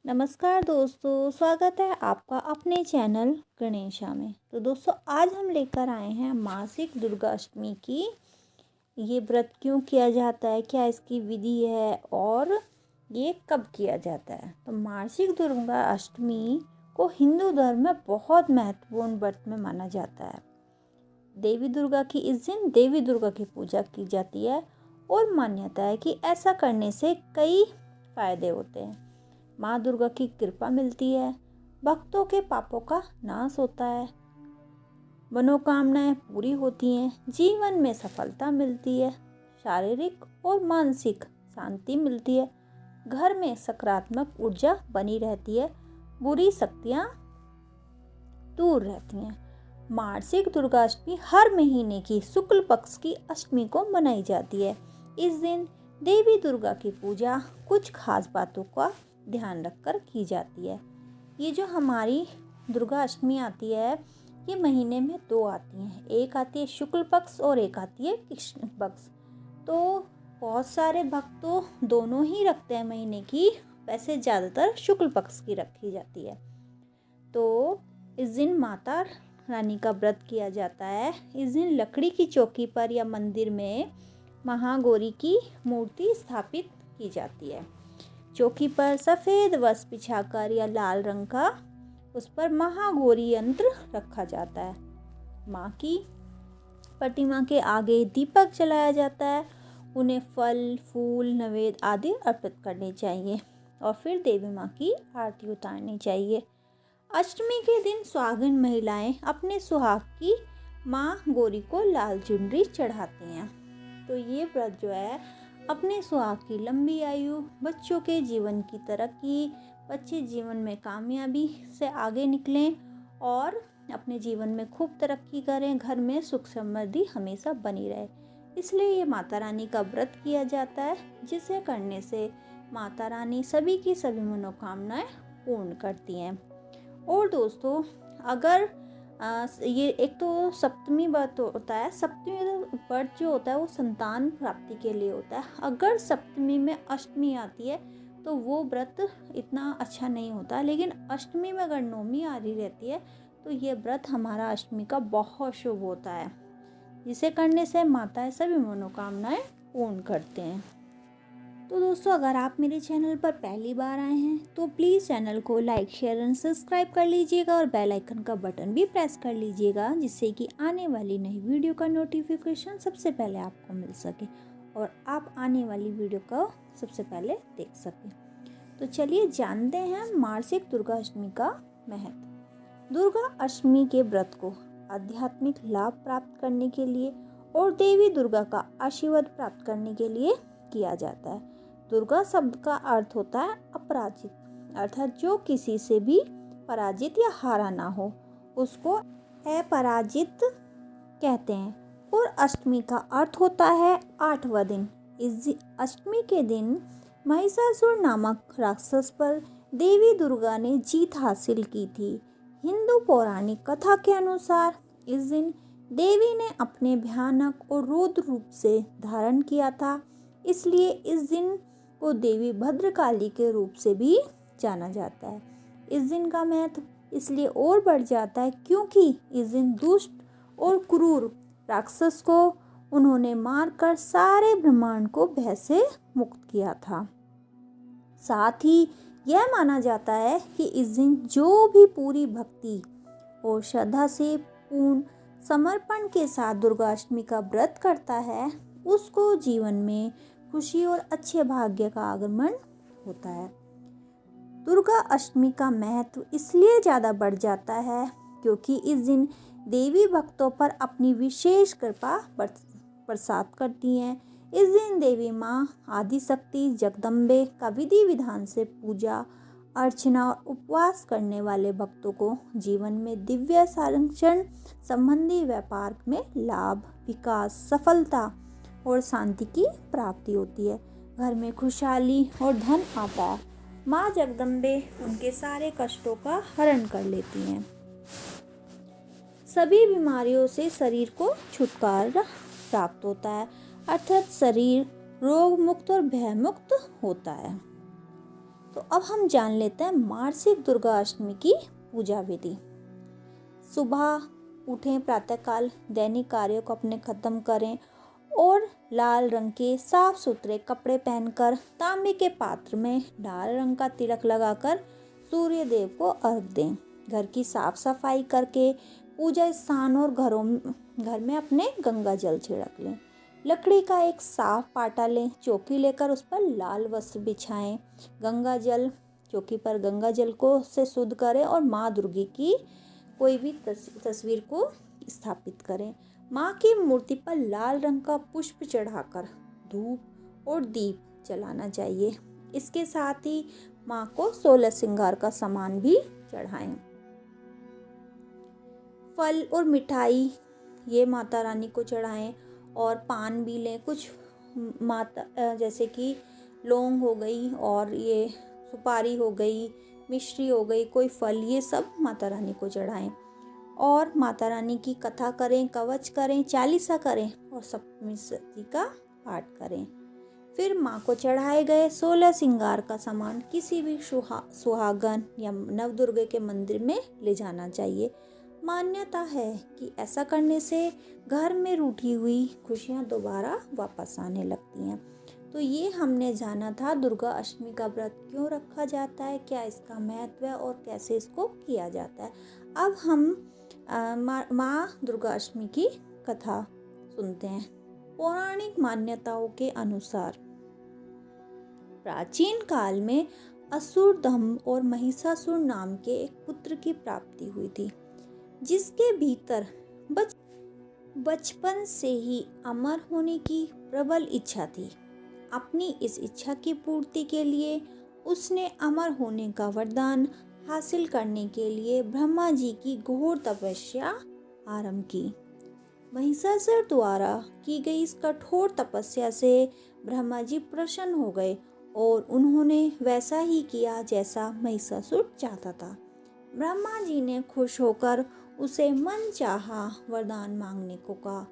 नमस्कार दोस्तों, स्वागत है आपका अपने चैनल गणेशा में। तो दोस्तों, आज हम लेकर आए हैं मासिक दुर्गाष्टमी की। ये व्रत क्यों किया जाता है, क्या इसकी विधि है और ये कब किया जाता है। तो मासिक दुर्गा अष्टमी को हिंदू धर्म में बहुत महत्वपूर्ण व्रत में माना जाता है। देवी दुर्गा की इस दिन देवी दुर्गा की पूजा की जाती है और मान्यता है कि ऐसा करने से कई फायदे होते हैं। माँ दुर्गा की कृपा मिलती है, भक्तों के पापों का नाश होता है, मनोकामनाएं पूरी होती हैं, जीवन में सफलता मिलती है, शारीरिक और मानसिक शांति मिलती है, घर में सकारात्मक ऊर्जा बनी रहती है, बुरी शक्तियाँ दूर रहती हैं। मासिक दुर्गाष्टमी हर महीने की शुक्ल पक्ष की अष्टमी को मनाई जाती है। इस दिन देवी दुर्गा की पूजा कुछ खास बातों का ध्यान रखकर की जाती है। ये जो हमारी दुर्गा अष्टमी आती है, ये महीने में दो आती हैं, एक आती है शुक्ल पक्ष और एक आती है कृष्ण पक्ष। तो बहुत सारे भक्त तो दोनों ही रखते हैं महीने की, वैसे ज़्यादातर शुक्ल पक्ष की रखी जाती है। तो इस दिन माता रानी का व्रत किया जाता है। इस दिन लकड़ी की चौकी पर या मंदिर में महागौरी की मूर्ति स्थापित की जाती है। चौकी पर सफ़ेद वस्त्र बिछाकर या लाल रंग का उस पर महागौरी यंत्र रखा जाता है। माँ की प्रतिमा के आगे दीपक जलाया जाता है। उन्हें फल, फूल, नैवेद्य आदि अर्पित करने चाहिए और फिर देवी माँ की आरती उतारनी चाहिए। अष्टमी के दिन सुहागिन महिलाएं अपने सुहाग की माँ गौरी को लाल चुनरी चढ़ाती हैं। तो ये व्रत जो है अपने सुहाग की लंबी आयु, बच्चों के जीवन की तरक्की, बच्चे जीवन में कामयाबी से आगे निकलें और अपने जीवन में खूब तरक्की करें, घर में सुख समृद्धि हमेशा बनी रहे, इसलिए ये माता रानी का व्रत किया जाता है, जिसे करने से माता रानी सभी की सभी मनोकामनाएं पूर्ण करती हैं। और दोस्तों, अगर ये एक तो सप्तमी व्रत होता है। सप्तमी व्रत जो होता है वो संतान प्राप्ति के लिए होता है। अगर सप्तमी में अष्टमी आती है तो वो व्रत इतना अच्छा नहीं होता, लेकिन अष्टमी में अगर नौमी आ रही रहती है तो ये व्रत हमारा अष्टमी का बहुत शुभ होता है, जिसे करने से माताएं सभी मनोकामनाएं पूर्ण करते हैं। तो दोस्तों, अगर आप मेरे चैनल पर पहली बार आए हैं तो प्लीज़ चैनल को लाइक, शेयर एंड सब्सक्राइब कर लीजिएगा और बेल आइकन का बटन भी प्रेस कर लीजिएगा, जिससे कि आने वाली नई वीडियो का नोटिफिकेशन सबसे पहले आपको मिल सके और आप आने वाली वीडियो को सबसे पहले देख सकें। तो चलिए जानते हैं मासिक दुर्गा अष्टमी का महत्व। दुर्गा अष्टमी के व्रत को आध्यात्मिक लाभ प्राप्त करने के लिए और देवी दुर्गा का आशीर्वाद प्राप्त करने के लिए किया जाता है। दुर्गा शब्द का अर्थ होता है अपराजित, अर्थात जो किसी से भी पराजित या हारा ना हो, उसको अपराजित कहते हैं। और अष्टमी का अर्थ होता है 8वां दिन। इस अष्टमी के दिन महिषासुर नामक राक्षस पर देवी दुर्गा ने जीत हासिल की थी। हिंदू पौराणिक कथा के अनुसार इस दिन देवी ने अपने भयानक और रौद्र रूप से धारण किया था, इसलिए इस दिन को देवी भद्रकाली के रूप से भी जाना जाता है। इस दिन का महत्व इसलिए और बढ़ जाता है क्योंकि इस दिन दुष्ट और क्रूर राक्षस को उन्होंने मारकर सारे ब्रह्मांड को भय से मुक्त किया था। साथ ही यह माना जाता है कि इस दिन जो भी पूरी भक्ति और श्रद्धा से पूर्ण समर्पण के साथ दुर्गाष्टमी का व्रत करता है, उसको जीवन में खुशी और अच्छे भाग्य का आगमन होता है। दुर्गा अष्टमी का महत्व इसलिए ज़्यादा बढ़ जाता है क्योंकि इस दिन देवी भक्तों पर अपनी विशेष कृपा प्रसाद करती हैं। इस दिन देवी माँ आदिशक्ति जगदम्बे का विधि विधान से पूजा अर्चना और उपवास करने वाले भक्तों को जीवन में दिव्य संरक्षण संबंधी व्यापार में लाभ, विकास, सफलता और शांति की प्राप्ति होती है। घर में खुशहाली और धन आता है। माँ जगदम्बे उनके सारे कष्टों का हरण कर लेती हैं। सभी बीमारियों से शरीर को छुटकारा प्राप्त होता है, अर्थात शरीर रोग मुक्त और भय मुक्त होता है। तो अब हम जान लेते हैं मासिक दुर्गा अष्टमी की पूजा विधि। सुबह उठें, प्रातःकाल दैनिक कार्यों को अपने खत्म करें और लाल रंग के साफ सुथरे कपड़े पहनकर तांबे के पात्र में लाल रंग का तिलक लगाकर सूर्य देव को अर्घ दें। घर की साफ सफाई करके पूजा स्थान और घर में अपने गंगा जल छिड़क लें। लकड़ी का एक साफ पाटा लें, चौकी लेकर उस पर लाल वस्त्र बिछाएं। गंगा जल चौकी पर गंगा जल को से शुद्ध करें और माँ दुर्गा की कोई भी तस्वीर को स्थापित करें। माँ की मूर्ति पर लाल रंग का पुष्प चढ़ाकर धूप और दीप जलाना चाहिए। इसके साथ ही माँ को 16 श्रृंगार का सामान भी चढ़ाएं। फल और मिठाई ये माता रानी को चढ़ाएं और पान भी लें। कुछ माता जैसे कि लौंग हो गई और ये सुपारी हो गई, मिश्री हो गई, कोई फल, ये सब माता रानी को चढ़ाएं और माता रानी की कथा करें, कवच करें, चालीसा करें और सप्तमी सती का पाठ करें। फिर माँ को चढ़ाए गए 16 श्रृंगार का सामान किसी भी सुहागन या नवदुर्गा के मंदिर में ले जाना चाहिए। मान्यता है कि ऐसा करने से घर में रूठी हुई खुशियाँ दोबारा वापस आने लगती हैं। तो ये हमने जाना था दुर्गा अष्टमी का व्रत क्यों रखा जाता है, क्या इसका महत्व है और कैसे इसको किया जाता है। अब हम माँ दुर्गा अष्टमी की कथा सुनते हैं। पौराणिक मान्यताओं के अनुसार प्राचीन काल में असुर दंभ और महिषासुर नाम के एक पुत्र की प्राप्ति हुई थी, जिसके भीतर बचपन से ही अमर होने की प्रबल इच्छा थी। अपनी इस इच्छा की पूर्ति के लिए उसने अमर होने का वरदान हासिल करने के लिए ब्रह्मा जी की घोर तपस्या आरंभ की। महिषासुर द्वारा की गई इस कठोर तपस्या से ब्रह्मा जी प्रसन्न हो गए और उन्होंने वैसा ही किया जैसा महिषासुर चाहता था। ब्रह्मा जी ने खुश होकर उसे मनचाहा वरदान मांगने को कहा।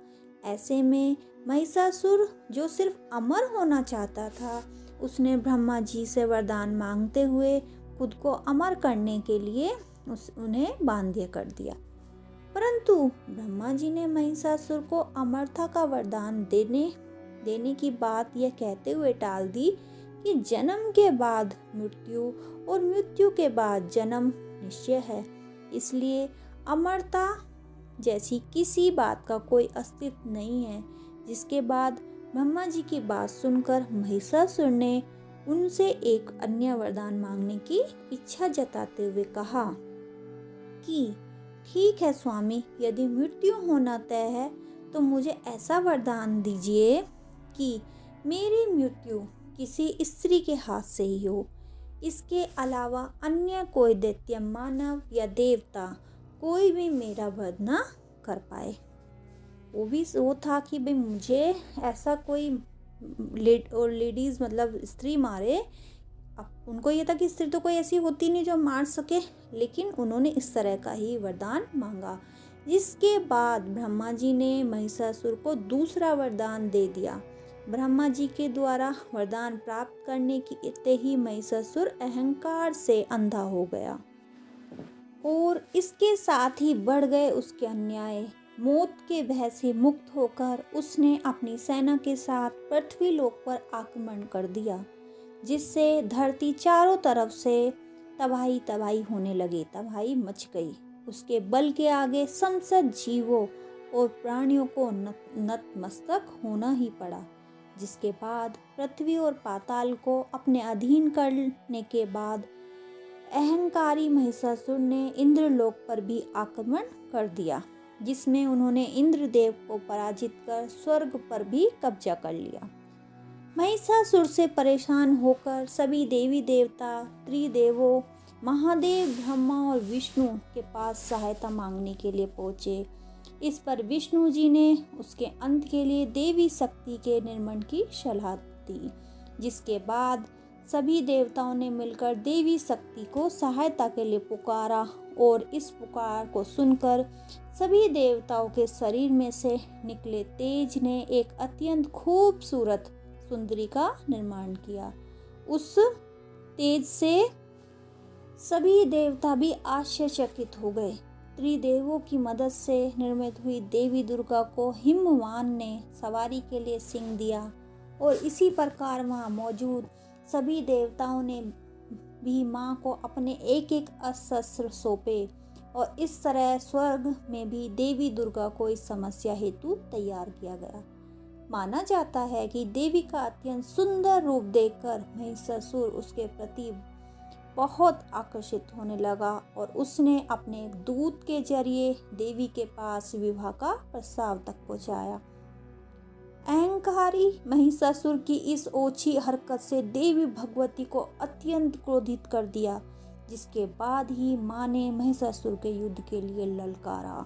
ऐसे में महिषासुर जो सिर्फ अमर होना चाहता था, उसने ब्रह्मा जी से वरदान मांगते हुए खुद को अमर करने के लिए उन्हें बांध्य कर दिया। परंतु ब्रह्मा जी ने महिषासुर को अमरता का वरदान देने की बात यह कहते हुए टाल दी कि जन्म के बाद मृत्यु और मृत्यु के बाद जन्म निश्चय है, इसलिए अमरता जैसी किसी बात का कोई अस्तित्व नहीं है। जिसके बाद ब्रह्मा जी की बात सुनकर महिषासुर ने उनसे एक अन्य वरदान मांगने की इच्छा जताते हुए कहा कि ठीक है स्वामी, यदि मृत्यु होना तय है तो मुझे ऐसा वरदान दीजिए कि मेरी मृत्यु किसी स्त्री के हाथ से ही हो। इसके अलावा अन्य कोई दैत्य, मानव या देवता कोई भी मेरा वध ना कर पाए। वो था कि भाई मुझे ऐसा कोई लेडीज़ मतलब स्त्री मारे। अब उनको ये था कि स्त्री तो कोई ऐसी होती नहीं जो मार सके, लेकिन उन्होंने इस तरह का ही वरदान मांगा। जिसके बाद ब्रह्मा जी ने महिषासुर को दूसरा वरदान दे दिया। ब्रह्मा जी के द्वारा वरदान प्राप्त करने की इतने ही महिषासुर अहंकार से अंधा हो गया और इसके साथ ही बढ़ गए उसके अन्याय। मौत के भय से मुक्त होकर उसने अपनी सेना के साथ पृथ्वी लोक पर आक्रमण कर दिया, जिससे धरती चारों तरफ से तबाही होने लगी, तबाही मच गई। उसके बल के आगे समस्त जीवों और प्राणियों को नतमस्तक होना ही पड़ा। जिसके बाद पृथ्वी और पाताल को अपने अधीन करने के बाद अहंकारी महिषासुर ने इंद्रलोक पर भी आक्रमण कर दिया, जिसमें उन्होंने इंद्रदेव को पराजित कर स्वर्ग पर भी कब्जा कर लिया। महिषासुर से परेशान होकर सभी देवी देवता, त्रिदेवों, महादेव, ब्रह्मा और विष्णु के पास सहायता मांगने के लिए पहुँचे। इस पर विष्णु जी ने उसके अंत के लिए देवी शक्ति के निर्माण की सलाह दी, जिसके बाद सभी देवताओं ने मिलकर देवी शक्ति को सहायता के लिए पुकारा और इस पुकार को सुनकर सभी देवताओं के शरीर में से निकले तेज ने एक अत्यंत खूबसूरत सुंदरी का निर्माण किया। उस तेज से सभी देवता भी आश्चर्यचकित हो गए। त्रिदेवों की मदद से निर्मित हुई देवी दुर्गा को हिमवान ने सवारी के लिए सिंह दिया और इसी प्रकार वहाँ मौजूद सभी देवताओं ने भी माँ को अपने एक एक अस्त्र सौंपे और इस तरह स्वर्ग में भी देवी दुर्गा को इस समस्या हेतु तैयार किया गया। माना जाता है कि देवी का अत्यंत सुंदर रूप देखकर महिषासुर उसके प्रति बहुत आकर्षित होने लगा और उसने अपने एक दूत के जरिए देवी के पास विवाह का प्रस्ताव तक पहुंचाया। अहंकारी महिषासुर की इस ओछी हरकत से देवी भगवती को अत्यंत क्रोधित कर दिया, जिसके बाद ही माँ ने महिषासुर के युद्ध के लिए ललकारा।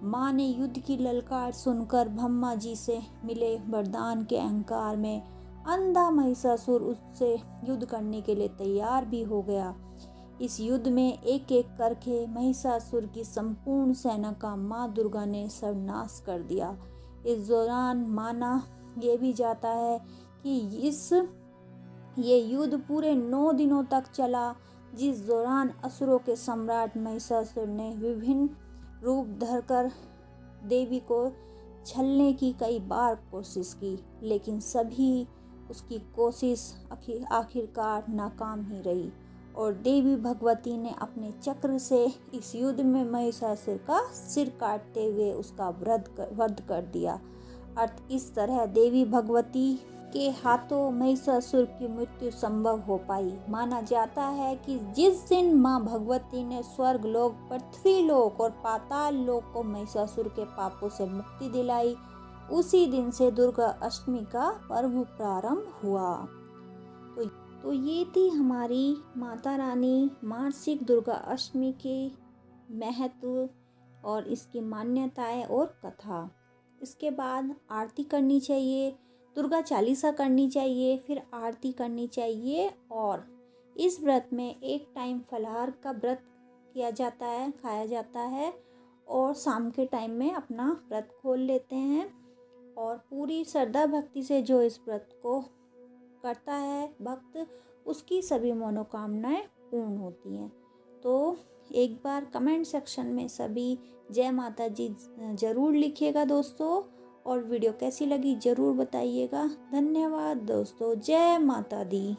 माँ ने युद्ध की ललकार सुनकर ब्रह्मा जी से मिले वरदान के अहंकार में अंधा महिषासुर उससे युद्ध करने के लिए तैयार भी हो गया। इस युद्ध में एक एक करके महिषासुर की संपूर्ण सेना का माँ दुर्गा ने सर्वनाश कर दिया। इस दौरान माना ये भी जाता है कि ये युद्ध पूरे 9 दिनों तक चला, जिस दौरान असुरों के सम्राट महिषासुर ने विभिन्न रूप धरकर देवी को छलने की कई बार कोशिश की, लेकिन सभी उसकी कोशिश आखिरकार नाकाम ही रही और देवी भगवती ने अपने चक्र से इस युद्ध में महिषासुर का सिर काटते हुए उसका वध कर दिया। इस तरह देवी भगवती के हाथों महिषासुर की मृत्यु संभव हो पाई। माना जाता है कि जिस दिन माँ भगवती ने स्वर्ग लोक, पृथ्वी लोक और पाताल लोक को महिषासुर के पापों से मुक्ति दिलाई, उसी दिन से दुर्गा अष्टमी का पर्व प्रारंभ हुआ। तो ये थी हमारी माता रानी मासिक दुर्गा अष्टमी के महत्व और इसकी मान्यताएं और कथा। इसके बाद आरती करनी चाहिए, दुर्गा चालीसा करनी चाहिए, फिर आरती करनी चाहिए और इस व्रत में एक टाइम फलाहार का व्रत किया जाता है, खाया जाता है और शाम के टाइम में अपना व्रत खोल लेते हैं और पूरी श्रद्धा भक्ति से जो इस व्रत को करता है भक्त, उसकी सभी मनोकामनाएं पूर्ण होती हैं। तो एक बार कमेंट सेक्शन में सभी जय माता जी ज़रूर लिखिएगा दोस्तों, और वीडियो कैसी लगी ज़रूर बताइएगा। धन्यवाद दोस्तों, जय माता दी।